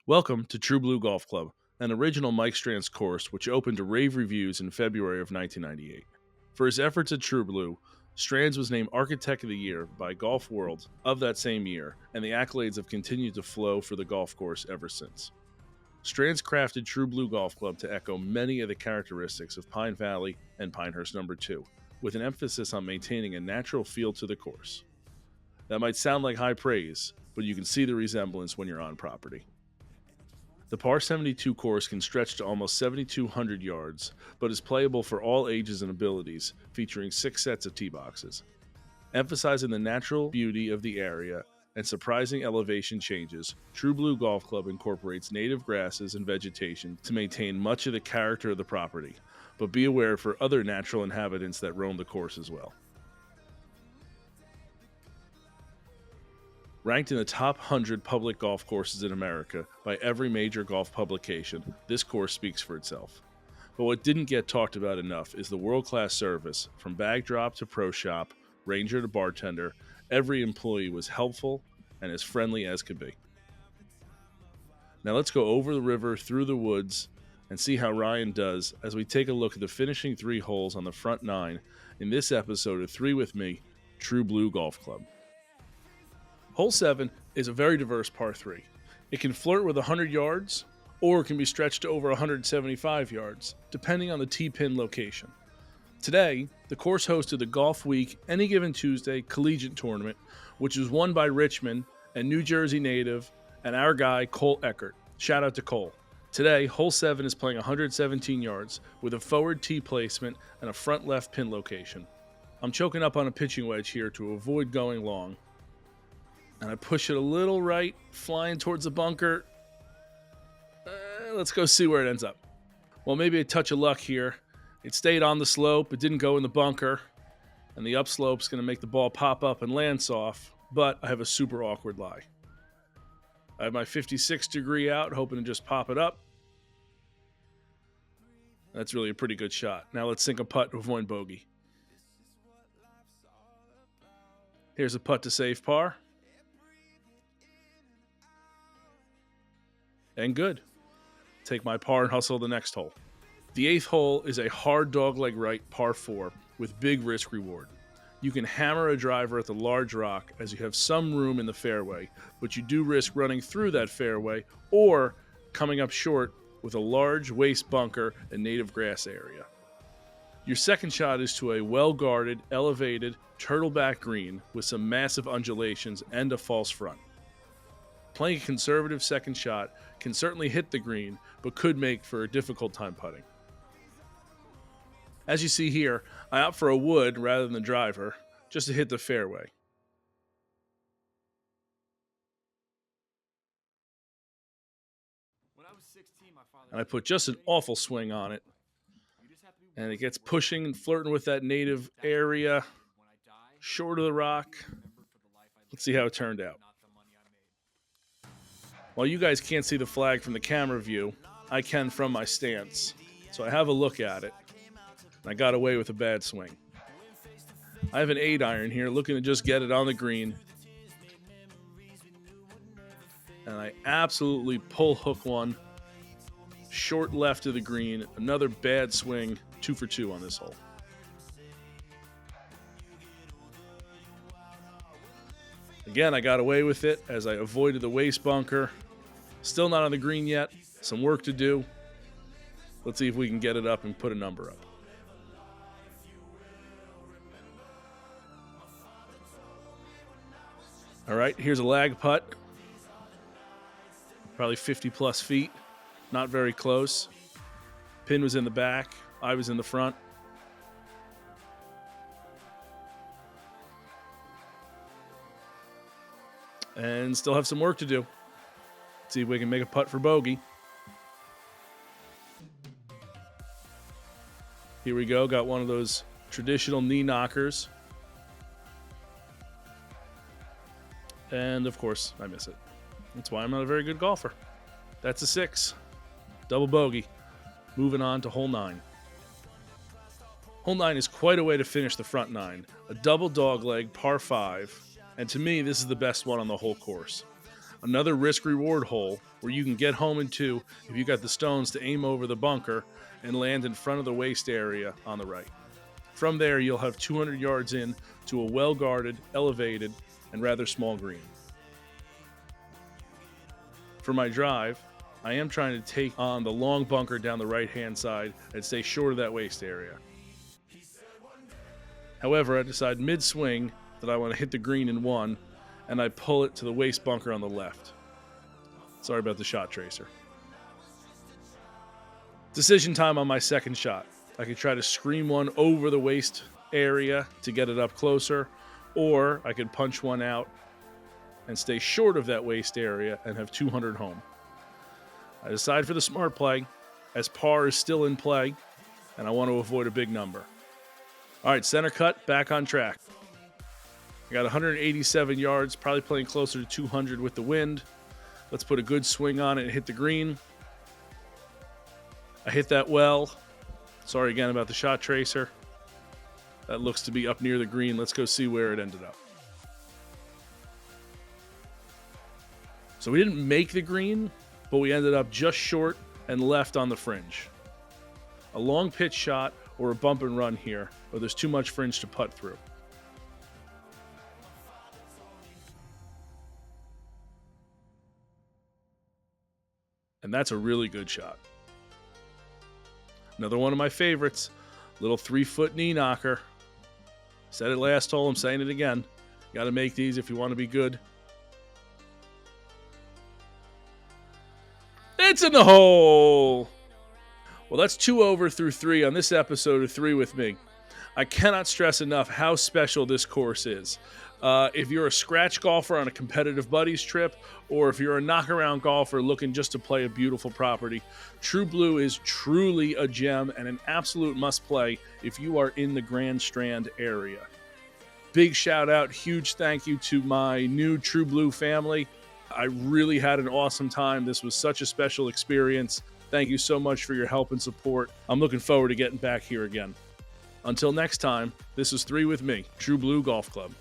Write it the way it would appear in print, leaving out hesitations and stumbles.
Welcome to True Blue Golf Club, an original Mike Strand's course which opened to rave reviews in February of 1998. For his efforts at True Blue, Strands was named Architect of the Year by Golf World of that same year, and the accolades have continued to flow for the golf course ever since. Strands crafted True Blue Golf Club to echo many of the characteristics of Pine Valley and Pinehurst No. 2, with an emphasis on maintaining a natural feel to the course. That might sound like high praise, but you can see the resemblance when you're on property. The par 72 course can stretch to almost 7,200 yards, but is playable for all ages and abilities, featuring 6 sets of tee boxes. Emphasizing the natural beauty of the area and surprising elevation changes, True Blue Golf Club incorporates native grasses and vegetation to maintain much of the character of the property, but be aware for other natural inhabitants that roam the course as well. Ranked in the top 100 public golf courses in America by every major golf publication, this course speaks for itself. But what didn't get talked about enough is the world-class service. From bag drop to pro shop, ranger to bartender, every employee was helpful and as friendly as could be. Now let's go over the river, through the woods, and see how Ryan does as we take a look at the finishing 3 holes on the front 9 in this episode of 3 with Me, True Blue Golf Club. Hole 7 is a very diverse par 3. It can flirt with 100 yards, or it can be stretched to over 175 yards, depending on the tee pin location. Today, the course hosted the Golf Week Any Given Tuesday Collegiate Tournament, which was won by Richmond and New Jersey native and our guy Cole Eckert. Shout out to Cole. Today, hole 7 is playing 117 yards with a forward tee placement and a front left pin location. I'm choking up on a pitching wedge here to avoid going long, and I push it a little right, flying towards the bunker. Let's go see where it ends up. Well, maybe a touch of luck here. It stayed on the slope, it didn't go in the bunker, and the upslope's going to make the ball pop up and land soft, but I have a super awkward lie. I have my 56 degree out, hoping to just pop it up. That's really a pretty good shot. Now let's sink a putt to avoid bogey. Here's a putt to save par. And good. Take my par and hustle the next hole. The 8th hole is a hard dogleg right par 4 with big risk reward. You can hammer a driver at the large rock as you have some room in the fairway, but you do risk running through that fairway or coming up short with a large waste bunker and native grass area. Your second shot is to a well-guarded, elevated, turtleback green with some massive undulations and a false front. Playing a conservative second shot can certainly hit the green, but could make for a difficult time putting. As you see here, I opt for a wood rather than the driver, just to hit the fairway. And I put just an awful swing on it. And it gets pushing and flirting with that native area, short of the rock. Let's see how it turned out. While you guys can't see the flag from the camera view, I can from my stance. So I have a look at it. And I got away with a bad swing. I have an 8-iron here, looking to just get it on the green. And I absolutely pull hook one. Short left of the green. Another bad swing. 2 for 2 on this hole. Again, I got away with it as I avoided the waste bunker. Still not on the green yet. Some work to do. Let's see if we can get it up and put a number up. All right, here's a lag putt. Probably 50 plus feet. Not very close. Pin was in the back. I was in the front. And still have some work to do. See if we can make a putt for bogey. Here we go. Got one of those traditional knee knockers. And of course, I miss it. That's why I'm not a very good golfer. That's a 6. Double bogey. Moving on to hole 9. Hole 9 is quite a way to finish the front 9. A double dogleg par 5. And to me, this is the best one on the whole course. Another risk-reward hole where you can get home in 2 if you got the stones to aim over the bunker and land in front of the waste area on the right. From there, you'll have 200 yards in to a well-guarded, elevated, and rather small green. For my drive, I am trying to take on the long bunker down the right-hand side and stay short of that waste area. However, I decide mid-swing that I want to hit the green in 1, and I pull it to the waste bunker on the left. Sorry about the shot tracer. Decision time on my second shot. I could try to scream one over the waste area to get it up closer, or I could punch one out and stay short of that waste area and have 200 home. I decide for the smart play, as par is still in play, and I want to avoid a big number. All right, center cut, back on track. I got 187 yards, probably playing closer to 200 with the wind. Let's put a good swing on it and hit the green. I hit that well. Sorry again about the shot tracer. That looks to be up near the green. Let's go see where it ended up. So we didn't make the green, but we ended up just short and left on the fringe. A long pitch shot or a bump and run here, or there's too much fringe to putt through. And that's a really good shot. Another one of my favorites, little 3-foot knee knocker. Said it last hole, I'm saying it again. You got to make these if you want to be good. It's in the hole. Well, that's 2 over through 3 on this episode of 3 with me. I cannot stress enough how special this course is. If you're a scratch golfer on a competitive buddies trip, or if you're a knockaround golfer looking just to play a beautiful property, True Blue is truly a gem and an absolute must-play if you are in the Grand Strand area. Big shout out, huge thank you to my new True Blue family. I really had an awesome time. This was such a special experience. Thank you so much for your help and support. I'm looking forward to getting back here again. Until next time, this is 3 with me, True Blue Golf Club.